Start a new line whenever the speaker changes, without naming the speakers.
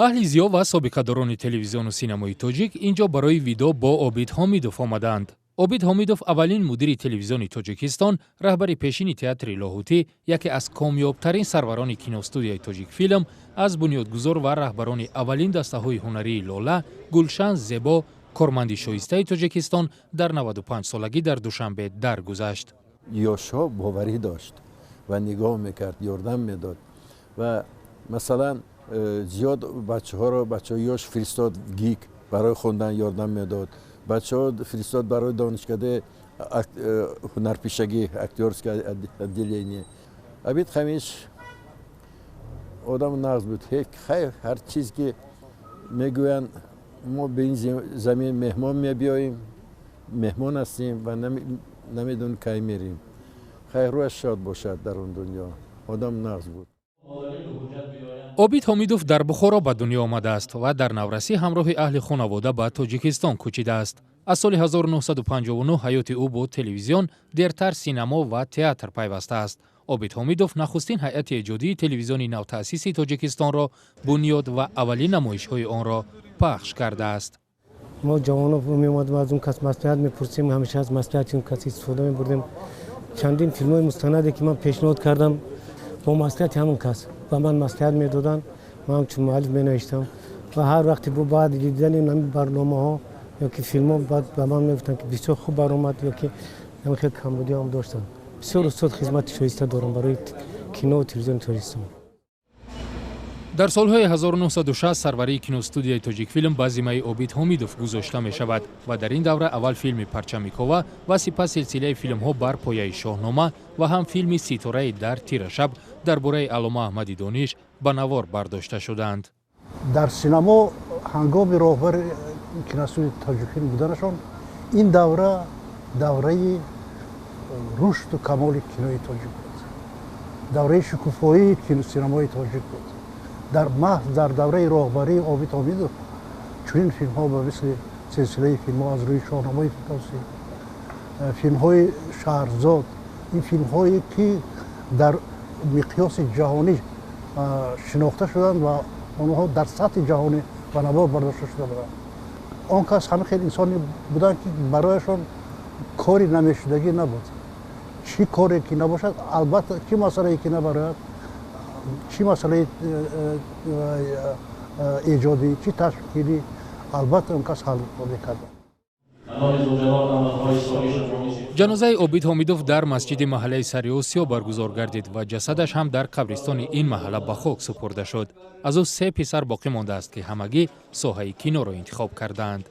аҳли зиё ва собиқадорони телевизиону синамои тоҷик инҷо барои видо бо Обид Ҳомидов омаданд. Обид Ҳомидов аввалин мудири телевизиони Тоҷикистон, раҳбари пешини театри Лоҳутӣ, яке аз комёбтарин сарварони киностудияи Тоҷикфилм, аз бунёдгузор ва раҳбарони аввалин дастаҳои ҳунарии Лола, Гулшан Зебо, корманди шоистаи Тоҷикистон дар 95 солагӣ дар Душанбе даргузашт.
Ёшҳо боварӣ дошт ва нигоҳ мекард, ёрдам медод ва масалан зиёд бачаҳои ёш фиристод гик барои хондан ёрдам медод. Бачаҳо фиристод барои донишкадаи ҳунарпешагӣ, актёрское отделение. Обид Ҳамидович одам нағз буд. Ҳар чиз ки мегӯянд мо ба ин замин меҳмон мебиёем, меҳмон ҳастем ва намедонем кай мерем. Рӯяш шод бошад дар он дунё. Одам нағз буд.
Обид Ҳомидов дар Бухоро ба дунё омадааст ва дар наврасӣ ҳамроҳи аҳли хонавода ба Тоҷикистон кӯчидааст. Аз соли 1959 ҳаёти ӯ бо телевизион, дертар синамо ва театр пайвастааст. Обид Ҳомидов нахустин ҳайати эҷодии телевизиони навтаъсиси Тоҷикистонро бунёд ва аввалин намоишҳои онро пахш кардааст.
мо ҷавоно меомадем аз он кас маслиҳат мепурсем, ҳамеша аз маслиҳати он кас истифода мебурдем. чандин филмҳои мустанаде ки ман пешниҳод кардам бо маслиҳати ҳамон кас ба ман маслиҳат медоданд, ман ҳамчун муаллиф менавиштам ва ҳар вақте бо баъди дидани ҳамин барномаҳо ёки филмҳо ба ман мегуфтанд ки бисёр хуб баромад ёки хеле камбудиҳоам доштанд. бисёр устод хизмати шоиста дорам барои кино телевизиони Тоҷикистон.
дар солҳои 1960 сарварии киностудияи Тоҷикфилм ба зиммаи Обид Ҳомидов гузошта мешавад ва дар ин давра аввал филми Парчами Кова ва сипас силсилаи филмҳо Бар пояи Шоҳнома ва ҳам филми Ситораи дар тирашаб дар бораи Алома Аҳмади Дониш ба навор бардошта шуданд.
дар синамо ҳангоми роҳбари киностудияи Тоҷикфилм буданашон ин давра давраи рушду камоли кинои тоҷик буд, давраи шукуфоии синамои тоҷик буд. дар давраи роҳбарии Обид Ҳомидов чунин филмҳо ба мисли силсилаи филмҳо аз рӯи Шоҳномаи Фирдавсӣ, филмҳои Шаҳрзод, ин филмҳое ки дар миқёси ҷаҳонӣ шинохта шуданд ва онҳо дар сатҳи ҷаҳонӣ ба навор бардошта шуда буданд. он кас ҳама хел инсоне буданд ки барояшон кори намешудагӣ набуд. чӣ коре ки набошад, албатта чӣ масъалае ки набарояд, чӣ масъалаи эҷодӣ, чӣ ташкилӣ, албатта он кас ҳал мекард.
ҷанозаи Обид Ҳомидов дар масҷиди маҳаллаи Сари Осиё баргузор гардид ва ҷасадаш ҳам дар қабристони ин маҳалла ба хок супурда шуд. аз ӯ 3 писар боқӣ мондааст ки ҳамагӣ соҳаи киноро интихоб кардаанд.